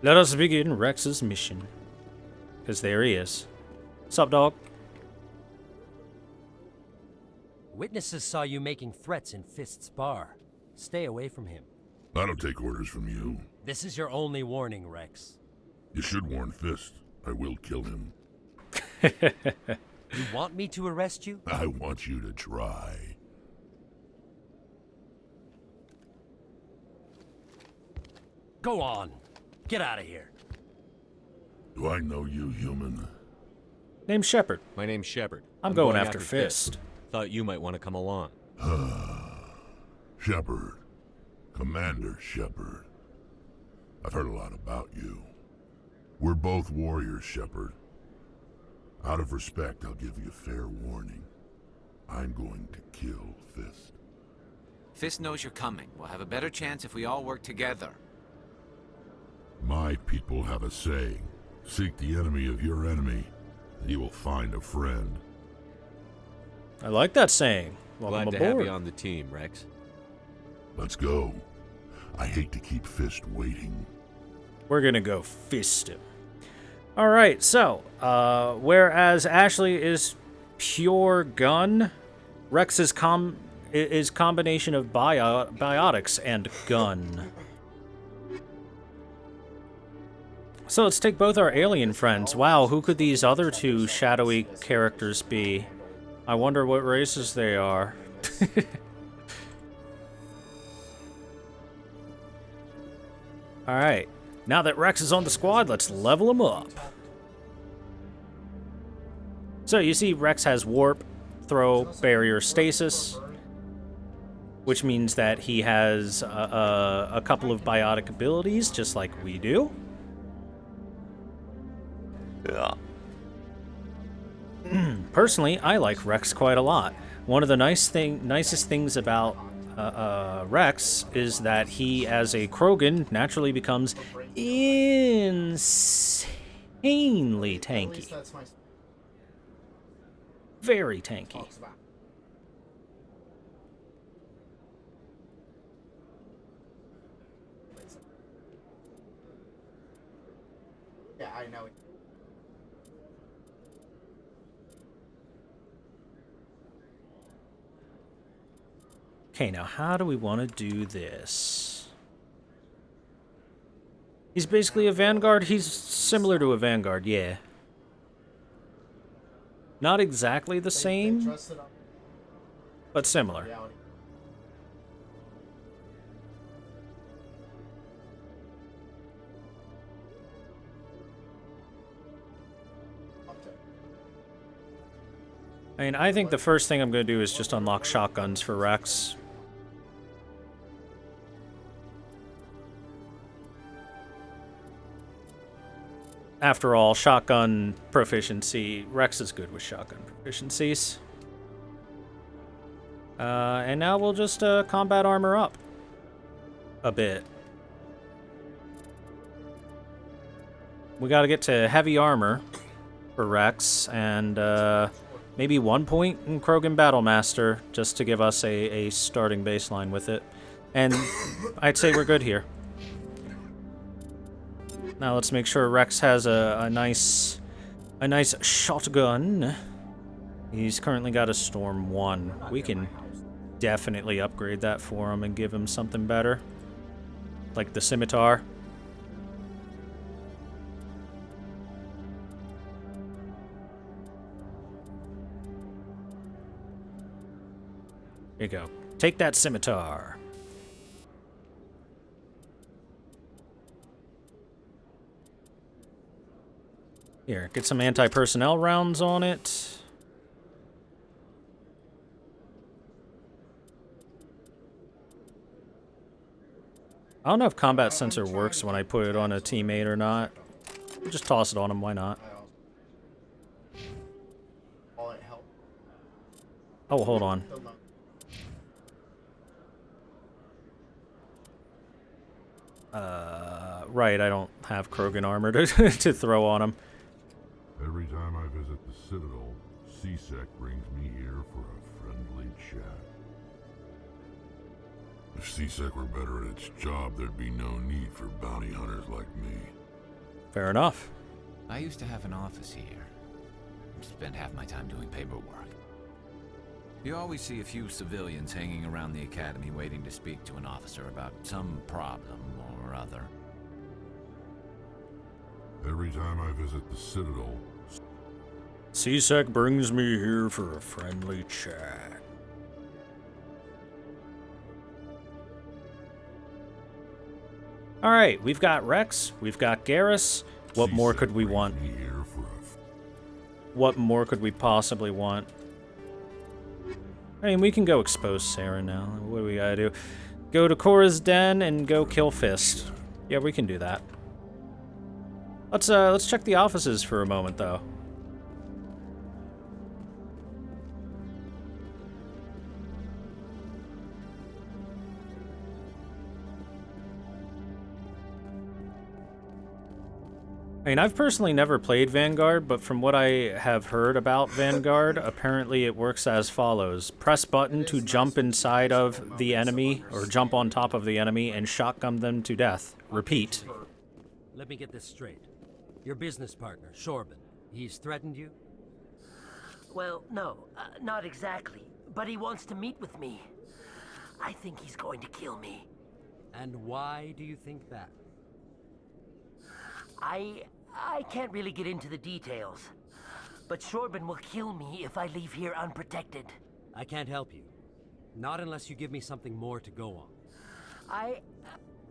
Let us begin Rex's mission. Because there he is. Sup, dog? Witnesses saw you making threats in Fist's bar. Stay away from him. I don't take orders from you. This is your only warning, Rex. You should warn Fist. I will kill him. You want me to arrest you? I want you to try. Go on. Get out of here. Do I know you, human? Name's Shepard. My name's Shepard. I'm going after Fist. Thought you might want to come along. Shepard. Commander Shepard. I've heard a lot about you. We're both warriors, Shepard. Out of respect, I'll give you fair warning. I'm going to kill Fist. Fist knows you're coming. We'll have a better chance if we all work together. My people have a saying. Seek the enemy of your enemy, and you will find a friend. I like that saying. Welcome Glad to aboard. have you on the team, Rex. Let's go. I hate to keep Fist waiting. We're gonna go fist him. Alright, so, whereas Ashley is pure gun, Rex is combination of biotics and gun. So let's take both our alien friends. Wow, who could these other two shadowy characters be? I wonder what races they are. Alright, now that Rex is on the squad, let's level him up. So you see Rex has warp, throw, barrier, stasis, which means that he has a couple of biotic abilities, just like we do. Personally, I like Rex quite a lot. One of the nicest things about Rex is that he, as a Krogan, naturally becomes insanely tanky. Very tanky. Yeah, I know. Okay, now how do we want to do this? He's basically a Vanguard. He's similar to a Vanguard, yeah. Not exactly the same, but similar. I mean, I think the first thing I'm going to do is just unlock shotguns for Rex. After all, shotgun proficiency. Rex is good with shotgun proficiencies. And now we'll just combat armor up a bit. We got to get to heavy armor for Rex, and maybe 1 point in Krogan Battlemaster, just to give us a starting baseline with it. And I'd say we're good here. Now let's make sure Rex has a nice shotgun. He's currently got a Storm 1. We can definitely upgrade that for him and give him something better. Like the Scimitar. Here you go. Take that Scimitar. Here, get some anti-personnel rounds on it. I don't know if combat sensor works when I put it on a teammate or not. Just toss it on him, why not? Oh, hold on. Right, I don't have Krogan armor to throw on him. Every time I visit the Citadel, C-Sec brings me here for a friendly chat. If C-Sec were better at its job, there'd be no need for bounty hunters like me. Fair enough. I used to have an office here. Spent half my time doing paperwork. You always see a few civilians hanging around the academy waiting to speak to an officer about some problem or other. Every time I visit the Citadel, CSEC brings me here for a friendly chat. Alright, we've got Rex, we've got Garrus. What more CSEC could we brings want? me here for a What more could we possibly want? I mean, we can go expose Sarah now. What do we gotta do? Go to Korra's den and go kill Fist. Yeah, we can do that. Let's check the offices for a moment, though. I mean, I've personally never played Vanguard, but from what I have heard about Vanguard, apparently it works as follows. Press button to jump inside of the enemy, or jump on top of the enemy, and shotgun them to death. Repeat. Let me get this straight. Your business partner, Shorban, he's threatened you? Well, no, not exactly. But he wants to meet with me. I think he's going to kill me. And why do you think that? I can't really get into the details. But Shorban will kill me if I leave here unprotected. I can't help you. Not unless you give me something more to go on.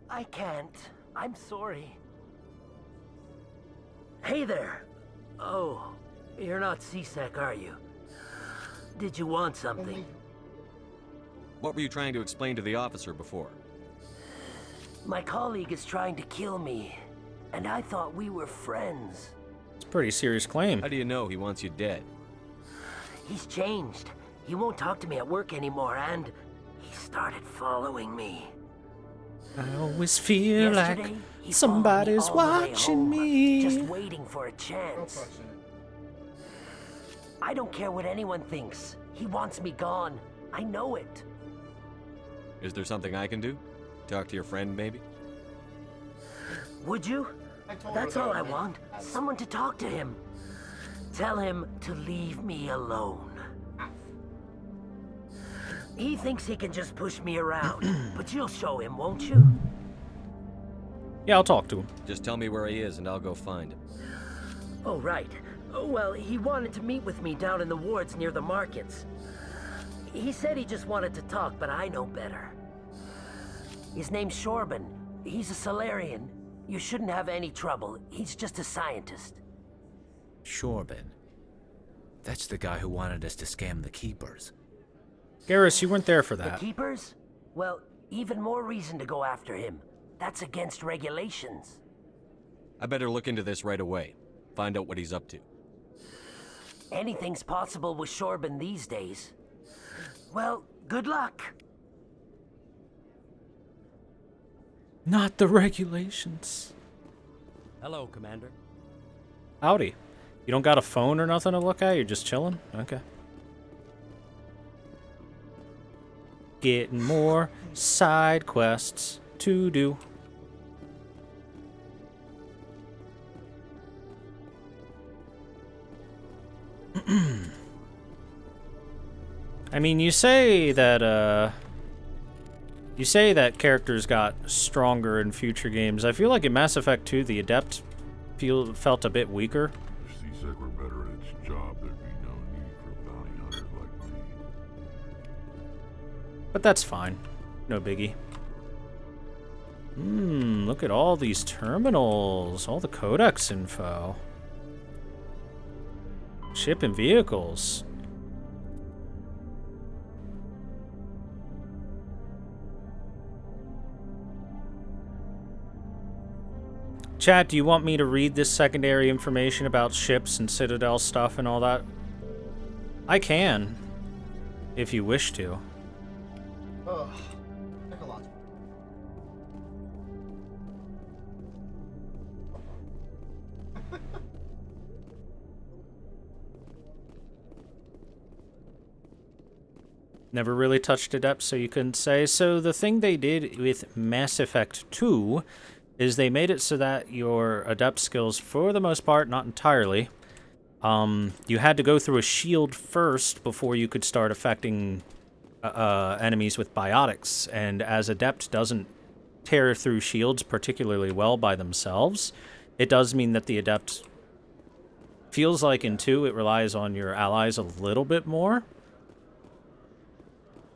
I can't. I'm sorry. Hey there. Oh, you're not CSEC, are you? Did you want something? What were you trying to explain to the officer before? My colleague is trying to kill me, and I thought we were friends. It's a pretty serious claim. How do you know he wants you dead? He's changed. He won't talk to me at work anymore, and he started following me. I always feel Yesterday, like he followed me somebody's all the way watching home, me. just waiting for a chance. I don't care what anyone thinks. He wants me gone. I know it. Is there something I can do? Talk to your friend, maybe? Would you? That's all I want. Someone to talk to him. Tell him to leave me alone. He thinks he can just push me around, but you'll show him, won't you? Yeah, I'll talk to him. Just tell me where he is and I'll go find him. Oh, right. Well, he wanted to meet with me down in the wards near the markets. He said he just wanted to talk, but I know better. His name's Shorban. He's a Solarian. You shouldn't have any trouble. He's just a scientist. Shorban. That's the guy who wanted us to scam the Keepers. Garrus, you weren't there for The that. Keepers? Well, even more reason to go after him. That's against regulations. I better look into this right away. Find out what he's up to. Anything's possible with Shorban these days. Well, good luck. Not the regulations. Hello, Commander. Howdy. You don't got a phone or nothing to look at? You're just chilling? Okay. Getting more side quests to do. I mean, you say that characters got stronger in future games. I feel like in Mass Effect 2, the Adept felt a bit weaker. if CSEC were better at its job, there'd be no need for bounty hunters like me. But that's fine. No biggie. Look at all these terminals. All the codex info. Ship and vehicles. Chat, do you want me to read this secondary information about ships and Citadel stuff and all that? I can, if you wish to. Ugh. Ecological. Never really touched Adept, so you couldn't say. So the thing they did with Mass Effect 2 is they made it so that your Adept skills, for the most part, not entirely, you had to go through a shield first before you could start affecting enemies with biotics. And as Adept doesn't tear through shields particularly well by themselves, it does mean that the Adept feels like in 2 it relies on your allies a little bit more.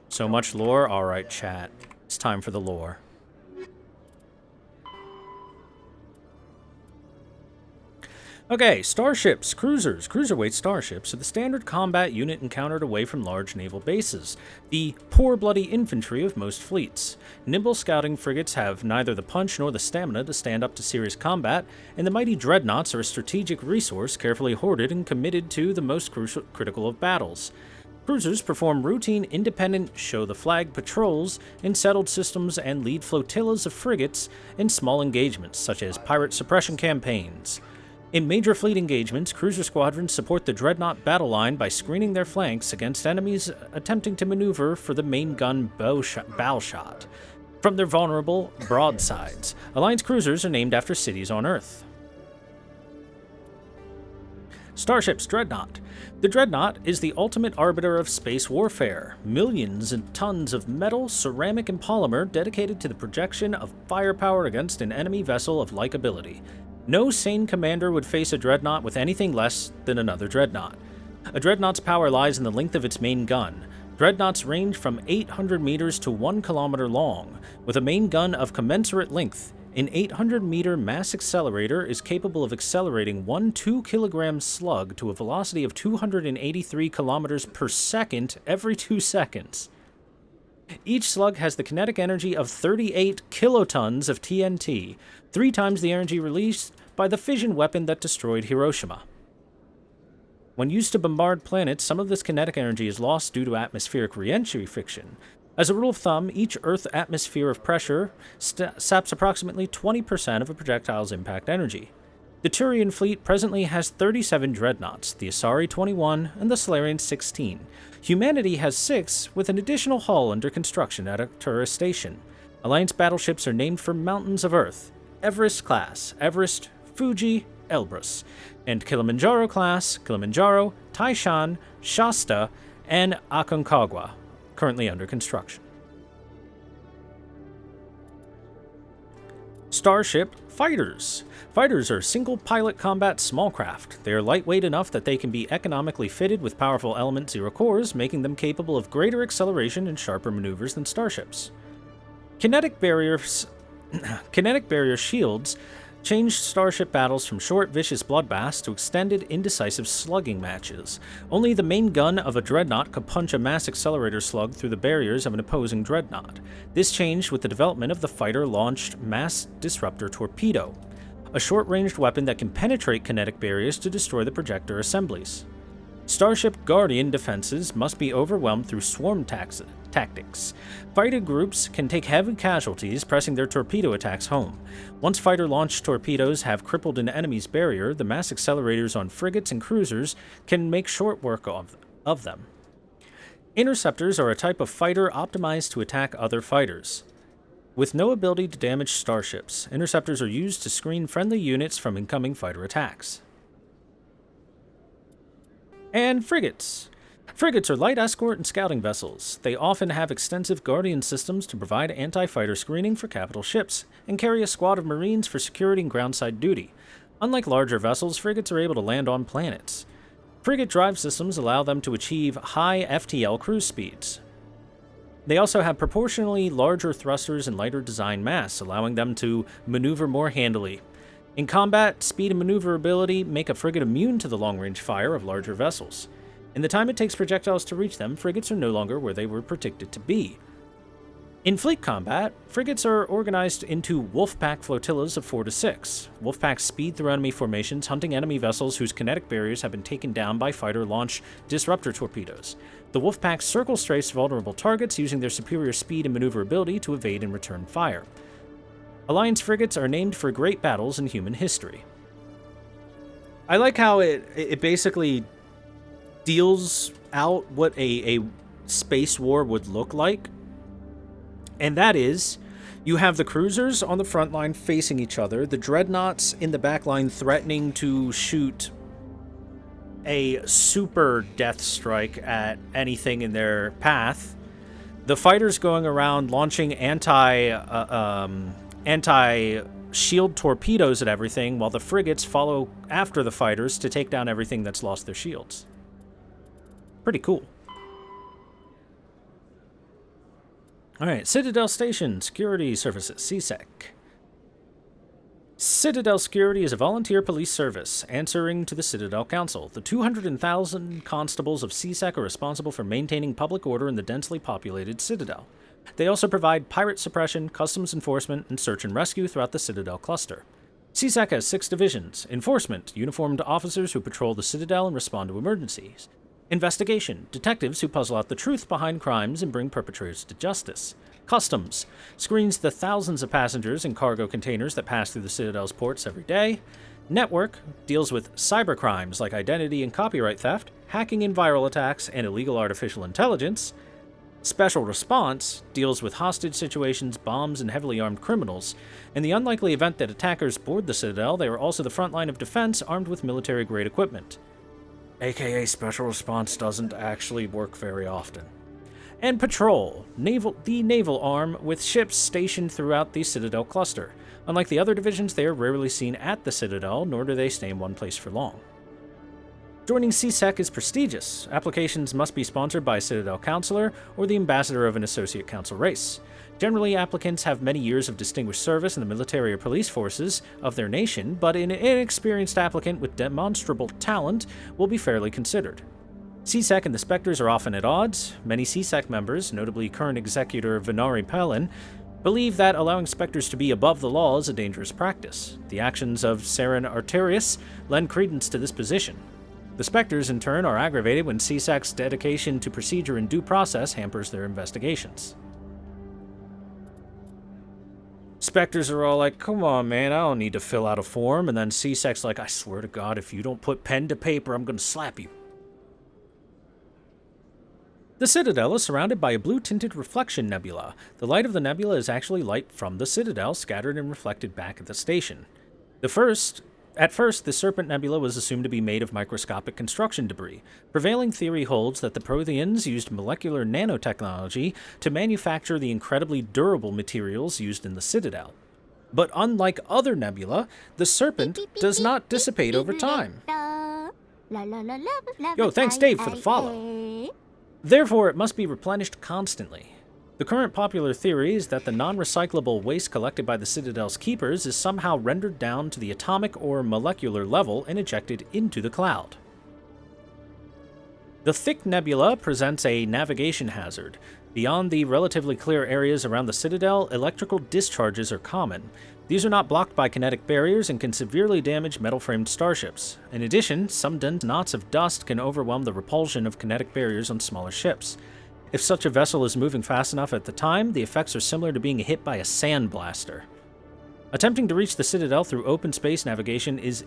So much lore? Alright, chat. It's time for the lore. Okay, starships, cruisers, cruiserweight starships are the standard combat unit encountered away from large naval bases, the poor bloody infantry of most fleets. Nimble scouting frigates have neither the punch nor the stamina to stand up to serious combat, and the mighty dreadnoughts are a strategic resource carefully hoarded and committed to the most critical of battles. Cruisers perform routine, independent, show-the-flag patrols in settled systems and lead flotillas of frigates in small engagements, such as pirate suppression campaigns. In major fleet engagements, cruiser squadrons support the dreadnought battle line by screening their flanks against enemies attempting to maneuver for the main gun bow shot from their vulnerable broadsides. Alliance cruisers are named after cities on Earth. Starships Dreadnought. The Dreadnought is the ultimate arbiter of space warfare. Millions of tons of metal, ceramic, and polymer dedicated to the projection of firepower against an enemy vessel of like ability. No sane commander would face a Dreadnought with anything less than another Dreadnought. A Dreadnought's power lies in the length of its main gun. Dreadnoughts range from 800 meters to 1 kilometer long, with a main gun of commensurate length. An 800-meter mass accelerator is capable of accelerating one 2-kilogram slug to a velocity of 283 kilometers per second every 2 seconds. Each slug has the kinetic energy of 38 kilotons of TNT, 3 times the energy released by the fission weapon that destroyed Hiroshima. When used to bombard planets, some of this kinetic energy is lost due to atmospheric re-entry friction. As a rule of thumb, each Earth atmosphere of pressure saps approximately 20% of a projectile's impact energy. The Turian fleet presently has 37 dreadnoughts, the Asari 21 and the Solarian 16. Humanity has 6, with an additional hull under construction at Arcturus Station. Alliance battleships are named for mountains of Earth: Everest class, Everest, Fuji, Elbrus, and Kilimanjaro class, Kilimanjaro, Taishan, Shasta, and Aconcagua, currently under construction. Starship Fighters. Fighters are single-pilot combat small craft. They are lightweight enough that they can be economically fitted with powerful Element 0 cores, making them capable of greater acceleration and sharper maneuvers than starships. Kinetic barrier shields changed starship battles from short, vicious bloodbaths to extended, indecisive slugging matches. Only the main gun of a dreadnought could punch a mass accelerator slug through the barriers of an opposing dreadnought. This changed with the development of the fighter-launched mass disruptor torpedo, a short-ranged weapon that can penetrate kinetic barriers to destroy the projector assemblies. Starship Guardian defenses must be overwhelmed through swarm tactics. Fighter groups can take heavy casualties pressing their torpedo attacks home. Once fighter-launched torpedoes have crippled an enemy's barrier, the mass accelerators on frigates and cruisers can make short work of them. Interceptors are a type of fighter optimized to attack other fighters. With no ability to damage starships, interceptors are used to screen friendly units from incoming fighter attacks. And frigates. Frigates are light escort and scouting vessels. They often have extensive Guardian systems to provide anti-fighter screening for capital ships, and carry a squad of Marines for security and groundside duty. Unlike larger vessels, frigates are able to land on planets. Frigate drive systems allow them to achieve high FTL cruise speeds. They also have proportionally larger thrusters and lighter design mass, allowing them to maneuver more handily. In combat, speed and maneuverability make a frigate immune to the long-range fire of larger vessels. In the time it takes projectiles to reach them, frigates are no longer where they were predicted to be. In fleet combat, frigates are organized into wolfpack flotillas of 4 to 6. Wolfpacks speed through enemy formations, hunting enemy vessels whose kinetic barriers have been taken down by fighter-launched disruptor torpedoes. The wolfpacks circle strafe vulnerable targets using their superior speed and maneuverability to evade and return fire. Alliance frigates are named for great battles in human history. I like how it basically deals out what a space war would look like. And that is, You have the cruisers on the front line facing each other, the dreadnoughts in the back line threatening to shoot a super death strike at anything in their path. The fighters going around launching anti-shield torpedoes at everything, while the frigates follow after the fighters to take down everything that's lost their shields. Pretty cool. Alright, Citadel Station, Security Services, CSEC. Citadel Security is a volunteer police service answering to the Citadel Council. The 200,000 constables of CSEC are responsible for maintaining public order in the densely populated Citadel. They also provide pirate suppression, customs enforcement, and search and rescue throughout the Citadel cluster. CSEC has 6 divisions. Enforcement, uniformed officers who patrol the Citadel and respond to emergencies. Investigation, detectives who puzzle out the truth behind crimes and bring perpetrators to justice. Customs, screens the thousands of passengers and cargo containers that pass through the Citadel's ports every day. Network, deals with cybercrimes like identity and copyright theft, hacking and viral attacks, and illegal artificial intelligence. Special Response deals with hostage situations, bombs, and heavily armed criminals. In the unlikely event that attackers board the Citadel, they are also the front line of defense armed with military-grade equipment. AKA Special Response doesn't actually work very often. And Patrol, the naval arm with ships stationed throughout the Citadel cluster. Unlike the other divisions, they are rarely seen at the Citadel, nor do they stay in one place for long. Joining CSEC is prestigious. Applications must be sponsored by a Citadel Counselor or the ambassador of an Associate Council race. Generally, applicants have many years of distinguished service in the military or police forces of their nation, but an inexperienced applicant with demonstrable talent will be fairly considered. CSEC and the Spectres are often at odds. Many CSEC members, notably current executor Venari Pellin, believe that allowing Spectres to be above the law is a dangerous practice. The actions of Saren Arterius lend credence to this position. The Spectres, in turn, are aggravated when CSEC's dedication to procedure and due process hampers their investigations. Spectres are all like, come on, man, I don't need to fill out a form. And then CSEC's like, I swear to God, if you don't put pen to paper, I'm going to slap you. The Citadel is surrounded by a blue-tinted reflection nebula. The light of the nebula is actually light from the Citadel, scattered and reflected back at the station. At first, the Serpent Nebula was assumed to be made of microscopic construction debris. Prevailing theory holds that the Protheans used molecular nanotechnology to manufacture the incredibly durable materials used in the Citadel. But unlike other nebula, the Serpent does not dissipate over time. Yo, thanks Dave for the follow. Therefore, it must be replenished constantly. The current popular theory is that the non-recyclable waste collected by the Citadel's keepers is somehow rendered down to the atomic or molecular level and ejected into the cloud. The thick nebula presents a navigation hazard. Beyond the relatively clear areas around the Citadel, electrical discharges are common. These are not blocked by kinetic barriers and can severely damage metal-framed starships. In addition, some dense knots of dust can overwhelm the repulsion of kinetic barriers on smaller ships. If such a vessel is moving fast enough at the time, the effects are similar to being hit by a sandblaster. Attempting to reach the Citadel through open space navigation is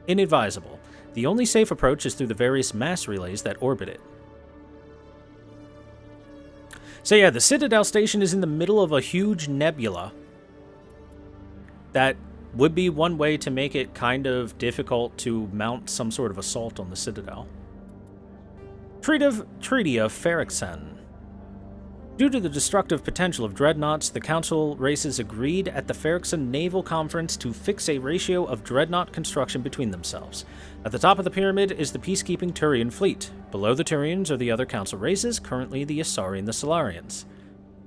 inadvisable. The only safe approach is through the various mass relays that orbit it. So yeah, the Citadel station is in the middle of a huge nebula. That would be one way to make it kind of difficult to mount some sort of assault on the Citadel. Treaty of Ferrixen. Due to the destructive potential of dreadnoughts, the Council races agreed at the Ferrixen Naval Conference to fix a ratio of dreadnought construction between themselves. At the top of the pyramid is the peacekeeping Turian fleet. Below the Turians are the other Council races, currently the Asari and the Solarians.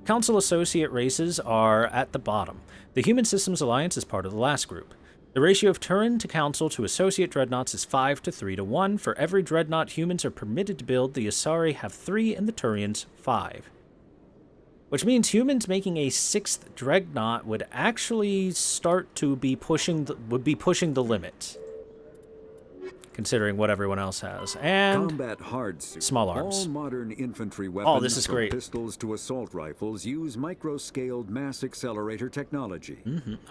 Council associate races are at the bottom. The Human Systems Alliance is part of the last group. The ratio of Turin to Council to associate dreadnoughts is 5 to 3 to 1. For every dreadnought humans are permitted to build, the Asari have 3 and the Turians 5. Which means humans making a 6th dreadnought would actually start to be pushing the limit, considering what everyone else has. And combat hard suit. Small arms. All modern infantry weapons, this is from great. pistols to assault rifles, use micro-scaled mass accelerator technology.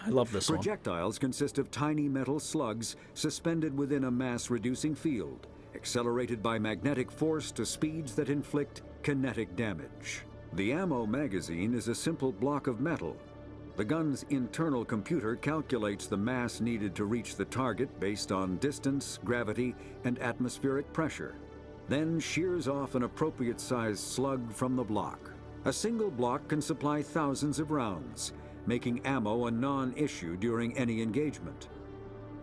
I love this one. Projectiles consist of tiny metal slugs suspended within a mass-reducing field, accelerated by magnetic force to speeds that inflict kinetic damage. The ammo magazine is a simple block of metal. The gun's internal computer calculates the mass needed to reach the target based on distance, gravity, and atmospheric pressure, then shears off an appropriate-sized slug from the block. A single block can supply thousands of rounds, making ammo a non-issue during any engagement.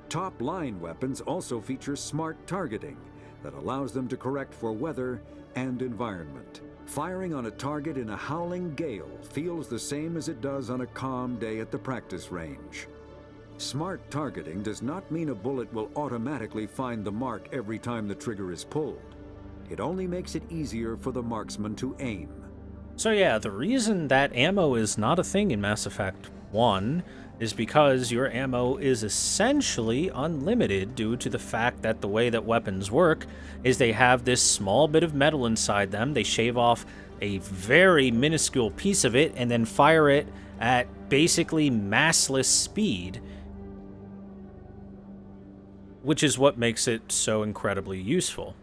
Top-line weapons also feature smart targeting that allows them to correct for weather and environment. Firing on a target in a howling gale feels the same as it does on a calm day at the practice range. Smart targeting does not mean a bullet will automatically find the mark every time the trigger is pulled. It only makes it easier for the marksman to aim. So yeah, the reason that ammo is not a thing in Mass Effect 1 is because your ammo is essentially unlimited due to the fact that the way that weapons work is they have this small bit of metal inside them. They shave off a very minuscule piece of it and then fire it at basically massless speed, which is what makes it so incredibly useful.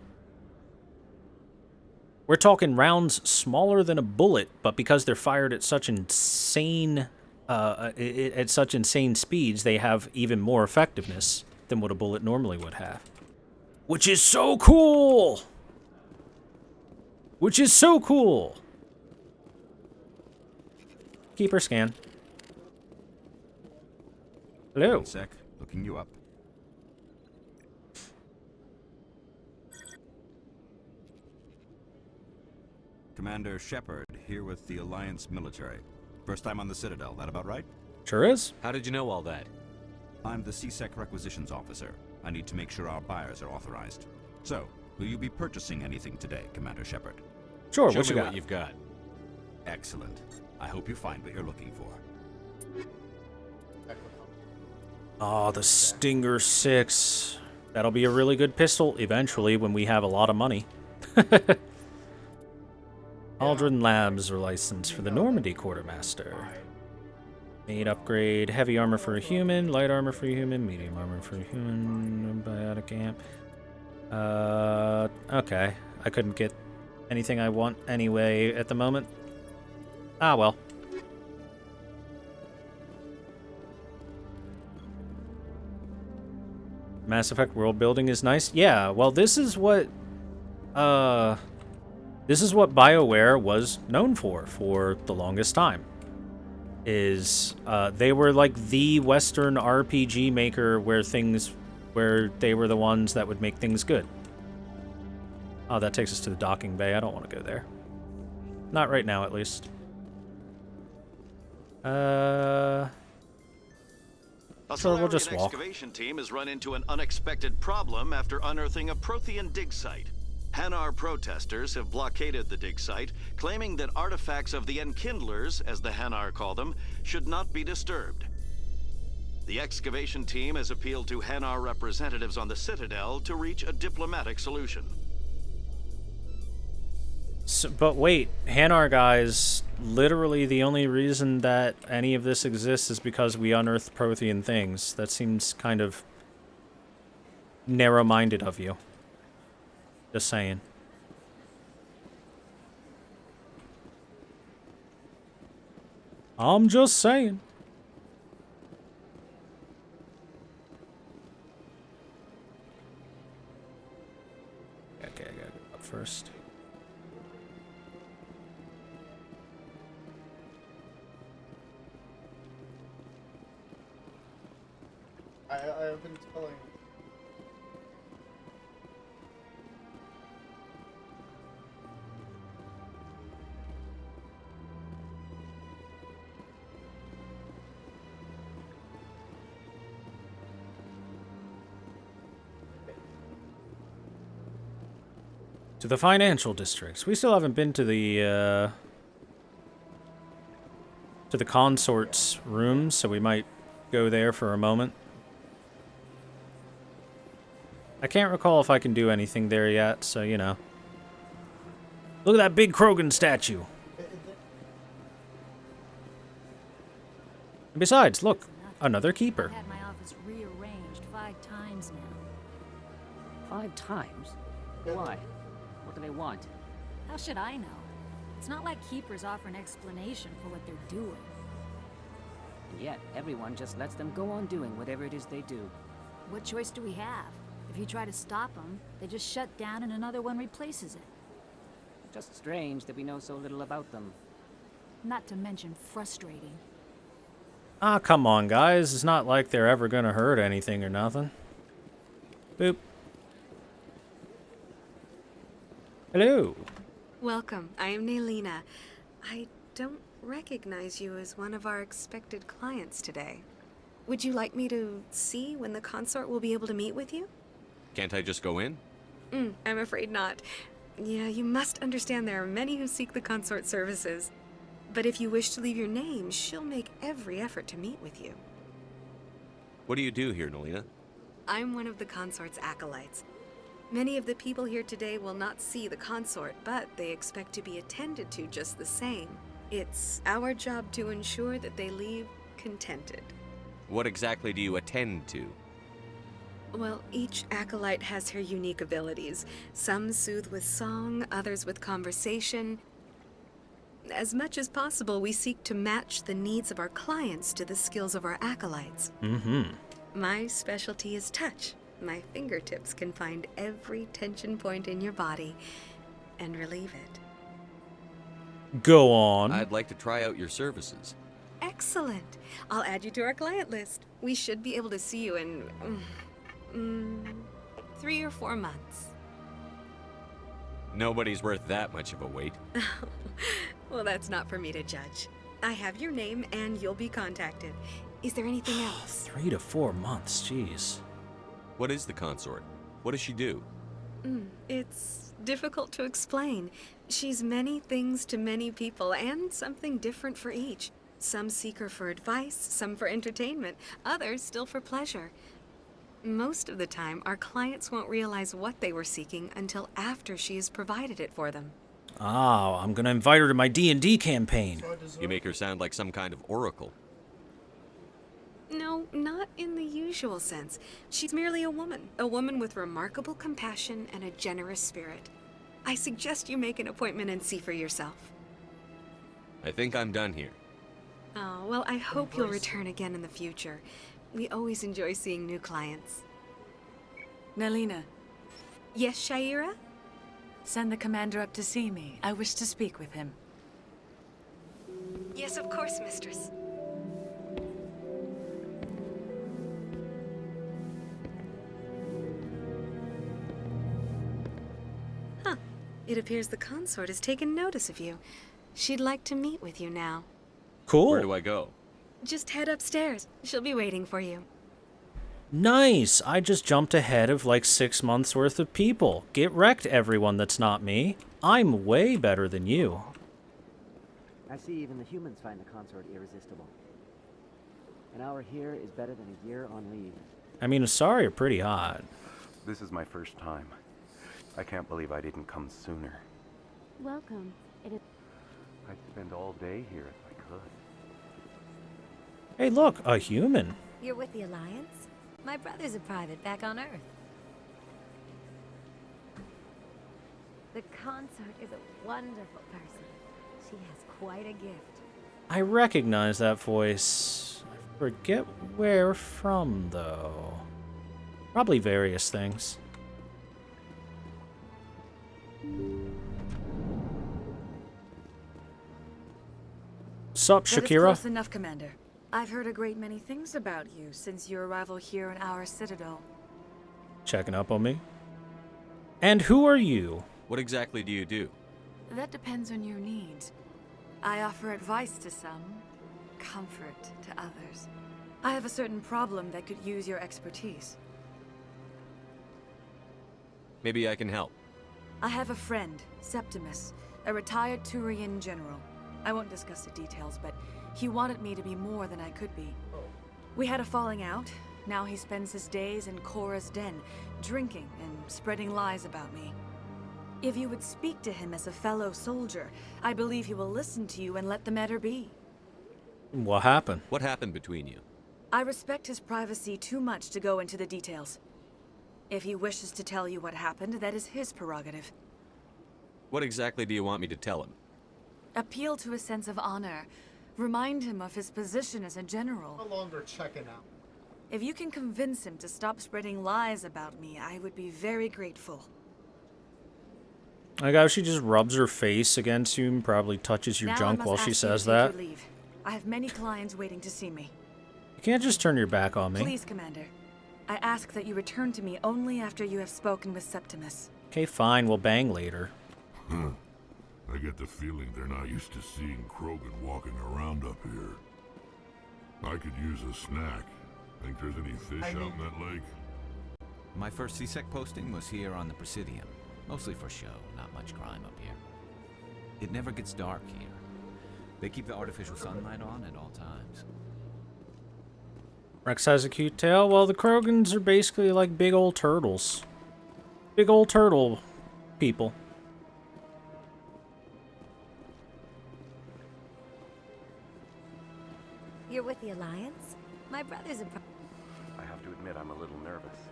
We're talking rounds smaller than a bullet, but because they're fired at such insane speeds, they have even more effectiveness than what a bullet normally would have. Which is so cool! Which is so cool! Keeper scan. Hello. 1 sec, looking you up. Commander Shepard, here with the Alliance military. First time on the Citadel, that about right? Sure is. How did you know all that? I'm the CSEC requisitions officer. I need to make sure our buyers are authorized. So, will you be purchasing anything today, Commander Shepard? Sure, Show what you me got? what you've got. Excellent. I hope you find what you're looking for. Oh, the Stinger 6. That'll be a really good pistol eventually when we have a lot of money. Aldrin Labs are licensed for the Normandy Quartermaster. Made upgrade, heavy armor for a human, light armor for a human, medium armor for a human, biotic amp. Okay. I couldn't get anything I want anyway at the moment. Ah, well. Mass Effect world building is nice. Yeah, well, this is what BioWare was known for the longest time. They were like the Western RPG maker where they were the ones that would make things good. Oh, that takes us to the docking bay. I don't want to go there. Not right now, at least. A Sure, we'll just Solarian walk. excavation team has run into an unexpected problem after unearthing a Prothean dig site. Hanar protesters have blockaded the dig site, claiming that artifacts of the Enkindlers, as the Hanar call them, should not be disturbed. The excavation team has appealed to Hanar representatives on the Citadel to reach a diplomatic solution. So, but wait, Hanar guys, literally the only reason that any of this exists is because we unearthed Prothean things. That seems kind of narrow-minded of you. Just saying. I'm just saying. Okay, I gotta go up first. I've been telling. To the financial districts. We still haven't been to the consort's rooms, so we might go there for a moment. I can't recall if I can do anything there yet, so you know. Look at that big Krogan statue. And besides, look, another keeper. I've had my office rearranged 5 times now. 5 times? Why? What do they want? How should I know? It's not like keepers offer an explanation for what they're doing. And yet, everyone just lets them go on doing whatever it is they do. What choice do we have? If you try to stop them, they just shut down and another one replaces it. Just strange that we know so little about them. Not to mention frustrating. Ah, come on, guys. It's not like they're ever gonna hurt anything or nothing. Boop. Hello. Welcome. I am Naylina. I don't recognize you as one of our expected clients today. Would you like me to see when the consort will be able to meet with you? Can't I just go in? I'm afraid not. Yeah, you must understand there are many who seek the consort services. But if you wish to leave your name, she'll make every effort to meet with you. What do you do here, Naylina? I'm one of the consort's acolytes. Many of the people here today will not see the consort, but they expect to be attended to just the same. It's our job to ensure that they leave contented. What exactly do you attend to? Well, each acolyte has her unique abilities. Some soothe with song, others with conversation. As much as possible, we seek to match the needs of our clients to the skills of our acolytes. My specialty is touch. My fingertips can find every tension point in your body and relieve it. Go on. I'd like to try out your services. Excellent. I'll add you to our client list. We should be able to see you in 3 or 4 months. Nobody's worth that much of a wait. Well, that's not for me to judge. I have your name and you'll be contacted. Is there anything else? 3 to 4 months, jeez. What is the consort? What does she do? It's difficult to explain. She's many things to many people and something different for each. Some seek her for advice, some for entertainment, others still for pleasure. Most of the time, our clients won't realize what they were seeking until after she has provided it for them. Ah, I'm gonna invite her to my D&D campaign. You make her sound like some kind of oracle. No, not in the usual sense. She's merely a woman with remarkable compassion and a generous spirit. I suggest you make an appointment and see for yourself. I think I'm done here. Oh, well, I hope you'll return again in the future. We always enjoy seeing new clients. Naylina. Yes, Shaira? Send the commander up to see me. I wish to speak with him. Yes, of course, mistress. Huh. It appears the consort has taken notice of you. She'd like to meet with you now. Cool. Where do I go? Just head upstairs. She'll be waiting for you. Nice! I just jumped ahead of like 6 months worth of people. Get wrecked, everyone that's not me. I'm way better than you. I see even the humans find the consort irresistible. An hour here is better than a year on leave. I mean, Asari are pretty hot. This is my first time. I can't believe I didn't come sooner. Welcome. It is. I'd spend all day here if I could. Hey, look, a human. You're with the Alliance? My brother's a private back on Earth. The consort is a wonderful person. She has quite a gift. I recognize that voice. I forget where from, though. Probably various things. Sup, That is Shakira? close enough, Commander. I've heard a great many things about you since your arrival here in our citadel. Checking up on me? And who are you? What exactly do you do? That depends on your needs. I offer advice to some, comfort to others. I have a certain problem that could use your expertise. Maybe I can help. I have a friend, Septimus, a retired Turian general. I won't discuss the details, but he wanted me to be more than I could be. We had a falling out. Now he spends his days in Korra's den, drinking and spreading lies about me. If you would speak to him as a fellow soldier, I believe he will listen to you and let the matter be. What happened? What happened between you? I respect his privacy too much to go into the details. If he wishes to tell you what happened, that is his prerogative. What exactly do you want me to tell him? Appeal to a sense of honor. Remind him of his position as a general. No longer checking out. If you can convince him to stop spreading lies about me, I would be very grateful. Like how she just rubs her face against you and probably touches your Now I junk must while ask she you to says take that. your leave. I have many clients waiting to see me. You can't just turn your back on me. Please, Commander. I ask that you return to me only after you have spoken with Septimus. Okay, fine. We'll bang later. I get the feeling they're not used to seeing Krogan walking around up here. I could use a snack. Think there's any fish out in that lake? My first CSEC posting was here on the Presidium. Mostly for show, not much crime up here. It never gets dark here. They keep the artificial sunlight on at all times. Rex has a cute tail. Well, the Krogans are basically like big old turtles. Big old turtle people. You're with the Alliance? My brother's a I have to admit I'm a little nervous.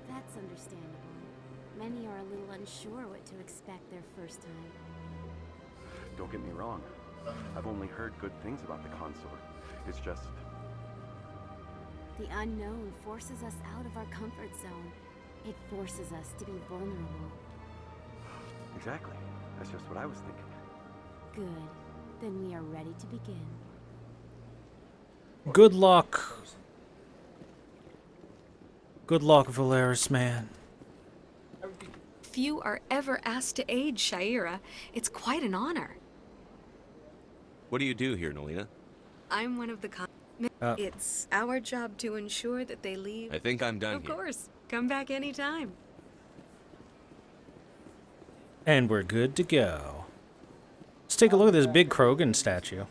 That's understandable. Many are a little unsure what to expect their first time. Don't get me wrong. I've only heard good things about the consort. It's just... The unknown forces us out of our comfort zone. It forces us to be vulnerable. Exactly. That's just what I was thinking. Good. Then we are ready to begin. Good luck. Good luck, Valeris, man. Few are ever asked to aid Shaira. It's quite an honor. What do you do here, Nolina? I'm one of the It's our job to ensure that they leave. I think I'm done Of here. course. Come back anytime. And we're good to go. Let's take a look at this big Krogan statue.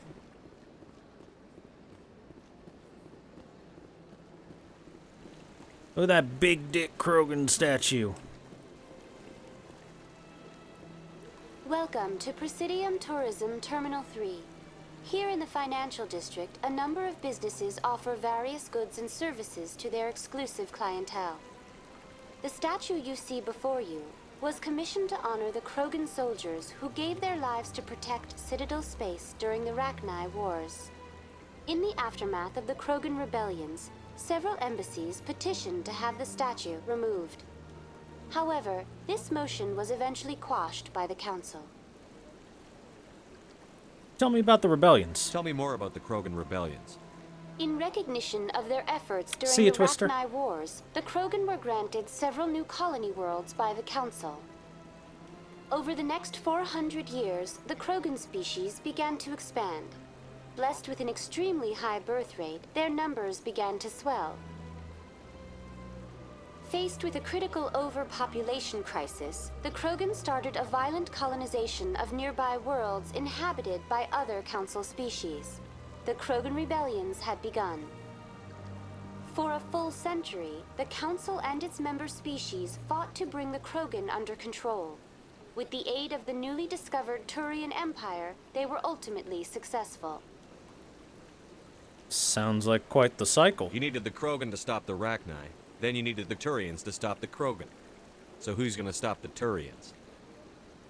Look at that big dick Krogan statue. Welcome to Presidium Tourism Terminal 3. Here in the financial district, a number of businesses offer various goods and services to their exclusive clientele. The statue you see before you was commissioned to honor the Krogan soldiers who gave their lives to protect Citadel space during the Rachni Wars. In the aftermath of the Krogan Rebellions, several embassies petitioned to have the statue removed. However, this motion was eventually quashed by the Council. Tell me about the rebellions. Tell me more about the Krogan Rebellions. In recognition of their efforts during See ya, the Twister. Rachni Wars, the Krogan were granted several new colony worlds by the Council. Over the next 400 years, the Krogan species began to expand. Blessed with an extremely high birth rate, their numbers began to swell. Faced with a critical overpopulation crisis, the Krogan started a violent colonization of nearby worlds inhabited by other Council species. The Krogan Rebellions had begun. For a full century, the Council and its member species fought to bring the Krogan under control. With the aid of the newly discovered Turian Empire, they were ultimately successful. Sounds like quite the cycle. You needed the Krogan to stop the Rachni. Then you needed the Turians to stop the Krogan. So who's gonna stop the Turians?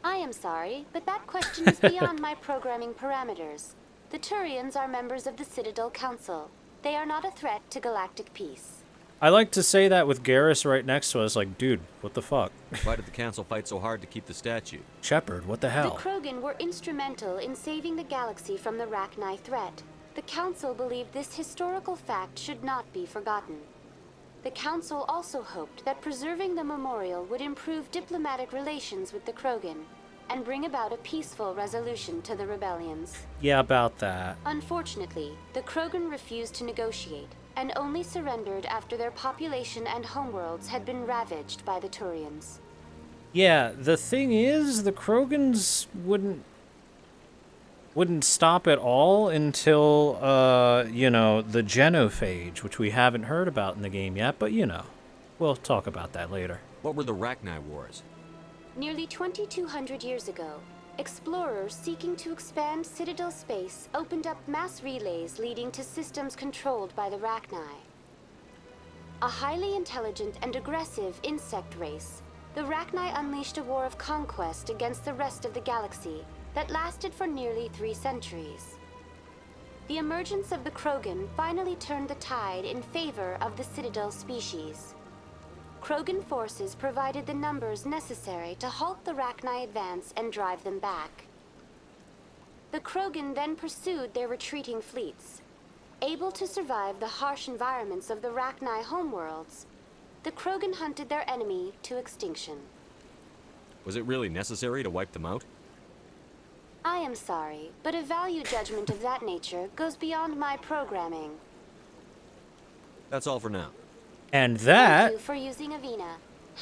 I am sorry, but that question is beyond my programming parameters. The Turians are members of the Citadel Council. They are not a threat to galactic peace. I like to say that with Garrus right next to us, like, dude, what the fuck? Why did the Council fight so hard to keep the statue? Shepard, what the hell? The Krogan were instrumental in saving the galaxy from the Rachni threat. The Council believed this historical fact should not be forgotten. The Council also hoped that preserving the memorial would improve diplomatic relations with the Krogan and bring about a peaceful resolution to the rebellions. Yeah, about that. Unfortunately, the Krogan refused to negotiate and only surrendered after their population and homeworlds had been ravaged by the Turians. Yeah, the thing is, the Krogans wouldn't stop at all until, you know, the genophage, which we haven't heard about in the game yet, but, you know, we'll talk about that later. What were the Rachni Wars? Nearly 2,200 years ago, explorers seeking to expand Citadel space opened up mass relays leading to systems controlled by the Rachni. A highly intelligent and aggressive insect race, the Rachni unleashed a war of conquest against the rest of the galaxy that lasted for nearly 3 centuries. the emergence of the Krogan finally turned the tide in favor of the Citadel species. Krogan forces provided the numbers necessary to halt the Rachni advance and drive them back. The Krogan then pursued their retreating fleets. Able to survive the harsh environments of the Rachni homeworlds, the Krogan hunted their enemy to extinction. Was it really necessary to wipe them out? I am sorry, but a value judgment of that nature goes beyond my programming. That's all for now. And that, Thank you for using Avina.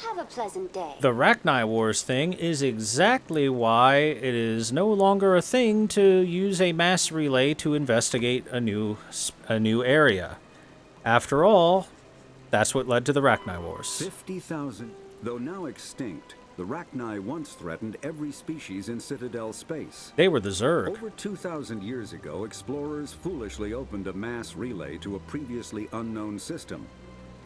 Have a pleasant day. the Rachni Wars thing, is exactly why it is no longer a thing to use a mass relay to investigate a new area. After all, that's what led to the Rachni Wars. 50,000. Though now extinct, the Rachni once threatened every species in Citadel space. They were the Zerg. Over 2,000 years ago, explorers foolishly opened a mass relay to a previously unknown system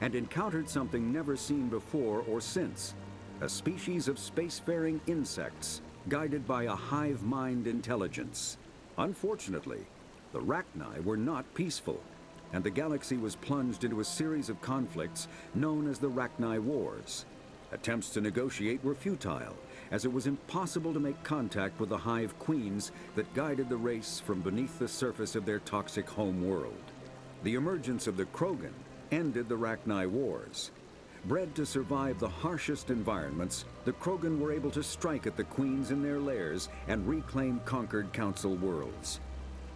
and encountered something never seen before or since, a species of spacefaring insects guided by a hive mind intelligence. Unfortunately, the Rachni were not peaceful, and the galaxy was plunged into a series of conflicts known as the Rachni Wars. Attempts to negotiate were futile, as it was impossible to make contact with the hive queens that guided the race from beneath the surface of their toxic home world. The emergence of the Krogan ended the Rachni Wars. Bred to survive the harshest environments, the Krogan were able to strike at the queens in their lairs and reclaim conquered council worlds.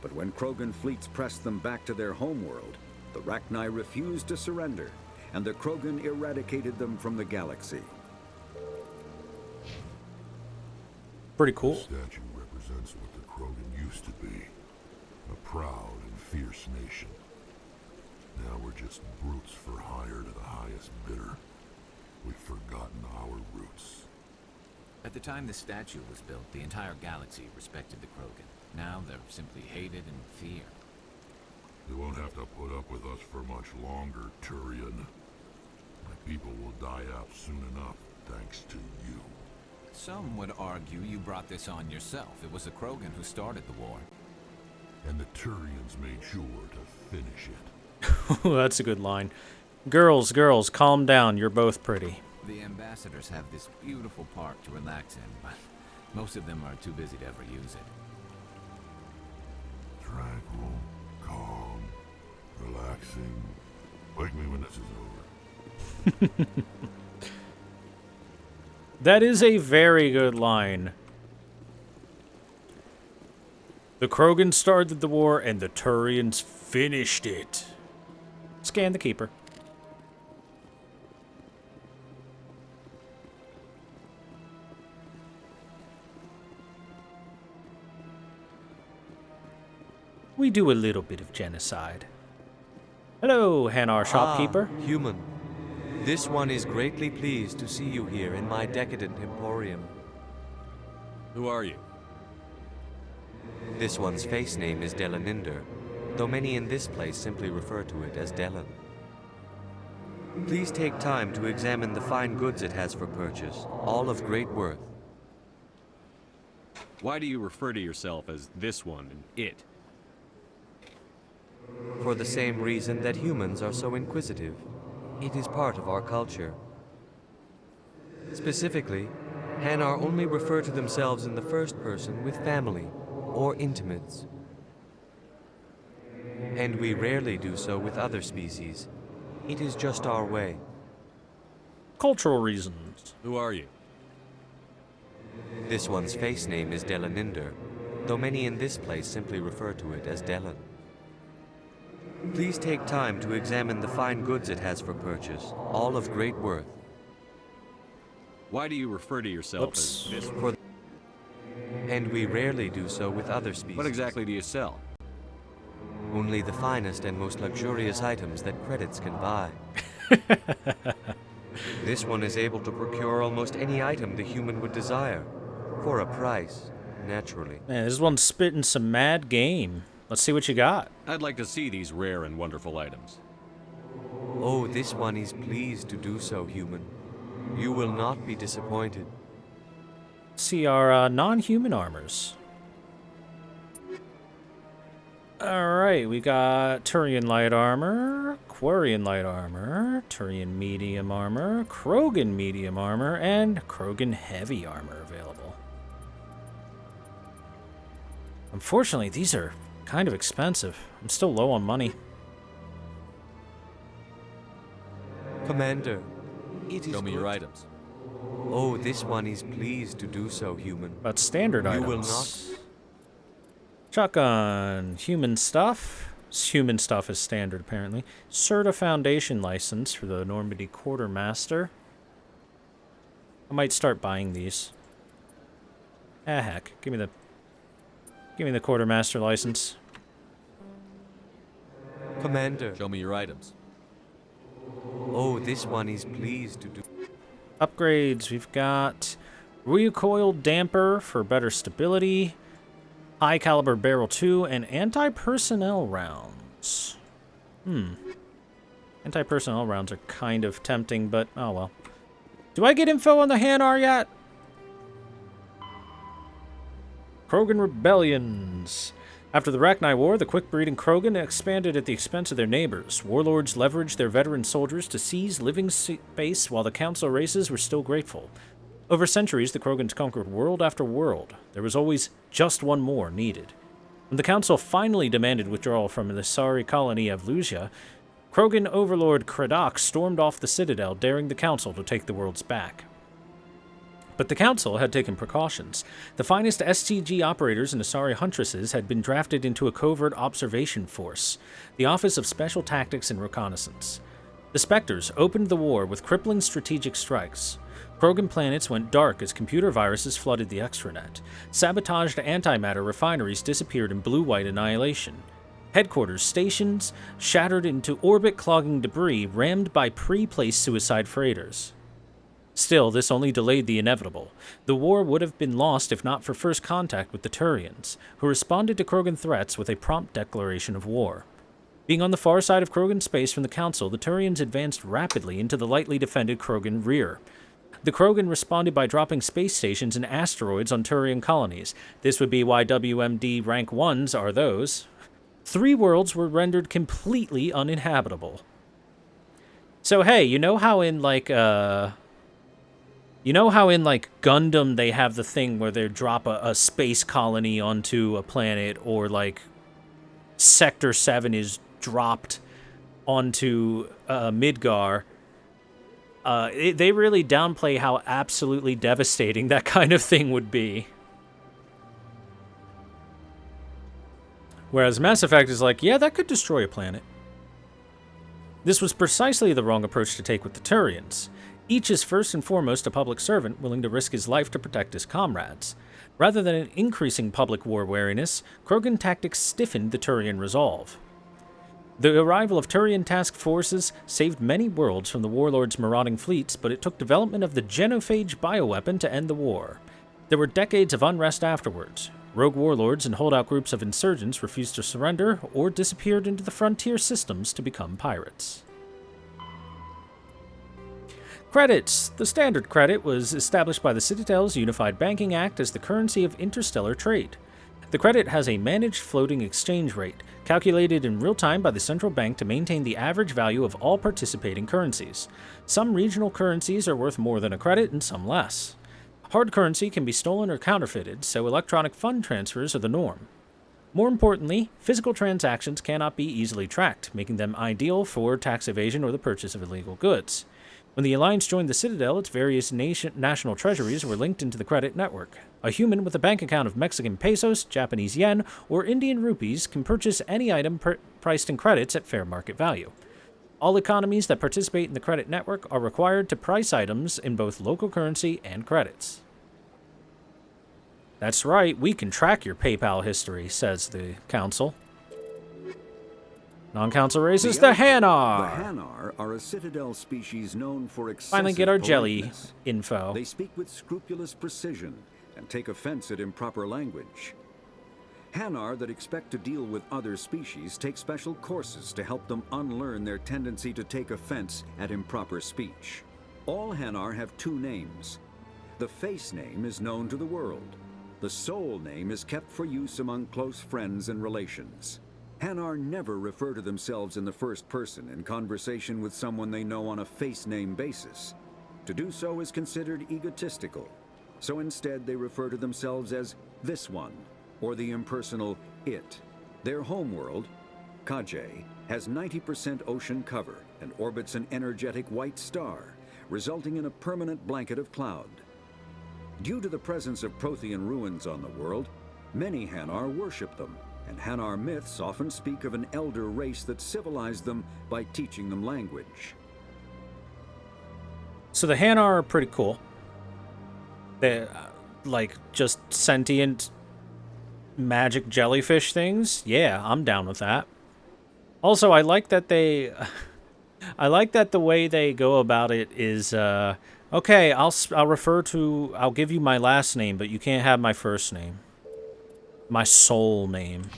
But when Krogan fleets pressed them back to their homeworld, the Rachni refused to surrender, and the Krogan eradicated them from the galaxy. Pretty cool. The statue represents what the Krogan used to be. A proud and fierce nation. Now we're just brutes for hire to the highest bidder. We've forgotten our roots. At the time the statue was built, the entire galaxy respected the Krogan. Now they're simply hated and feared. You won't have to put up with us for much longer, Turian. My people will die out soon enough, thanks to you. Some would argue you brought this on yourself. It was the Krogan who started the war. And the Turians made sure to finish it. That's a good line. Girls, calm down. You're both pretty. The ambassadors have this beautiful park to relax in, but most of them are too busy to ever use it. Tranquil, calm, relaxing. Wake me when this is over. That is a very good line. The Krogan started the war, and the Turians finished it. Scan the Keeper. We do a little bit of genocide. Hello, Hanar Shopkeeper. Ah, human. This one is greatly pleased to see you here in my decadent emporium. Who are you? This one's face name is Delaninder, though many in this place simply refer to it as Delan. Please take time to examine the fine goods it has for purchase, all of great worth. Why do you refer to yourself as this one and it? For the same reason that humans are so inquisitive. It is part of our culture. Specifically, Hanar only refer to themselves in the first person with family or intimates. And we rarely do so with other species. It is just our way. Cultural reasons. Who are you? This one's face name is Delaninder, though many in this place simply refer to it as Delan. Please take time to examine the fine goods it has for purchase, all of great worth. Why do you refer to yourself as this? And we rarely do so with other species. What exactly do you sell? Only the finest and most luxurious items that credits can buy. This one is able to procure almost any item the human would desire, for a price, naturally. Man, this one's spitting some mad game. Let's see what you got. I'd like to see these rare and wonderful items. Oh, this one is pleased to do so, human. You will not be disappointed. See our non-human armors. Alright, we got Turian light armor, Quarian light armor, Turian medium armor, Krogan medium armor, and Krogan heavy armor available. Unfortunately, these are kind of expensive. I'm still low on money. Commander, it is Show me your good. items. Oh, this one is pleased to do so, human. But standard you items. will not. Shotgun, human stuff. Human stuff is standard, apparently. Certa Foundation license for the Normandy Quartermaster. I might start buying these. Ah, heck. Give me the Quartermaster license. Commander. Show me your items. Oh, this one is pleased to do. Upgrades. We've got recoil damper for better stability. High caliber barrel 2 and anti-personnel rounds. Anti-personnel rounds are kind of tempting, but oh well. Do I get info on the Hanar yet? Krogan Rebellions. After the Rachni War, the quick-breeding Krogan expanded at the expense of their neighbors. Warlords leveraged their veteran soldiers to seize living space while the council races were still grateful. Over centuries, the Krogans conquered world after world. There was always just one more needed. When the council finally demanded withdrawal from the Sari colony of Lusia, Krogan overlord Kradak stormed off the citadel, daring the council to take the worlds back. But the council had taken precautions. The finest STG operators and Asari huntresses had been drafted into a covert observation force, the Office of Special Tactics and Reconnaissance. The Spectres opened the war with crippling strategic strikes. Krogan planets went dark as computer viruses flooded the extranet. Sabotaged antimatter refineries disappeared in blue-white annihilation. Headquarters stations shattered into orbit-clogging debris rammed by pre-placed suicide freighters. Still, this only delayed the inevitable. The war would have been lost if not for first contact with the Turians, who responded to Krogan threats with a prompt declaration of war. Being on the far side of Krogan space from the Council, the Turians advanced rapidly into the lightly defended Krogan rear. The Krogan responded by dropping space stations and asteroids on Turian colonies. This would be why WMD rank 1s are those. 3 worlds were rendered completely uninhabitable. So hey, you know how in Gundam they have the thing where they drop a space colony onto a planet, or like Sector 7 is dropped onto Midgar? They really downplay how absolutely devastating that kind of thing would be. Whereas Mass Effect is like, yeah, that could destroy a planet. This was precisely the wrong approach to take with the Turians. Each is first and foremost a public servant willing to risk his life to protect his comrades. Rather than an increasing public war wariness, Krogan tactics stiffened the Turian resolve. The arrival of Turian task forces saved many worlds from the warlords' marauding fleets, but it took development of the genophage bioweapon to end the war. There were decades of unrest afterwards. Rogue warlords and holdout groups of insurgents refused to surrender or disappeared into the frontier systems to become pirates. Credits. The standard credit was established by the Citadel's Unified Banking Act as the currency of interstellar trade. The credit has a managed floating exchange rate, calculated in real time by the central bank to maintain the average value of all participating currencies. Some regional currencies are worth more than a credit and some less. Hard currency can be stolen or counterfeited, so electronic fund transfers are the norm. More importantly, physical transactions cannot be easily tracked, making them ideal for tax evasion or the purchase of illegal goods. When the Alliance joined the Citadel, its various national treasuries were linked into the credit network. A human with a bank account of Mexican pesos, Japanese yen, or Indian rupees can purchase any item priced in credits at fair market value. All economies that participate in the credit network are required to price items in both local currency and credits. That's right, we can track your PayPal history, says the Council. Non-council races, the Hanar! The Hanar are a Citadel species known for excessive Finally get our jelly politeness. info. They speak with scrupulous precision and take offense at improper language. Hanar that expect to deal with other species take special courses to help them unlearn their tendency to take offense at improper speech. All Hanar have 2 names. The face name is known to the world. The soul name is kept for use among close friends and relations. Hanar never refer to themselves in the first person in conversation with someone they know on a face-name basis. To do so is considered egotistical, so instead they refer to themselves as this one, or the impersonal it. Their homeworld, Kajay, has 90% ocean cover and orbits an energetic white star, resulting in a permanent blanket of cloud. Due to the presence of Prothean ruins on the world, many Hanar worship them, and Hanar myths often speak of an elder race that civilized them by teaching them language. So the Hanar are pretty cool. They're like just sentient magic jellyfish things. Yeah, I'm down with that. Also, I like that they I like that the way they go about it is okay, I'll give you my last name, but you can't have my first name. My soul name.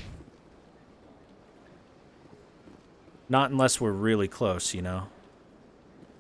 Not unless we're really close, you know.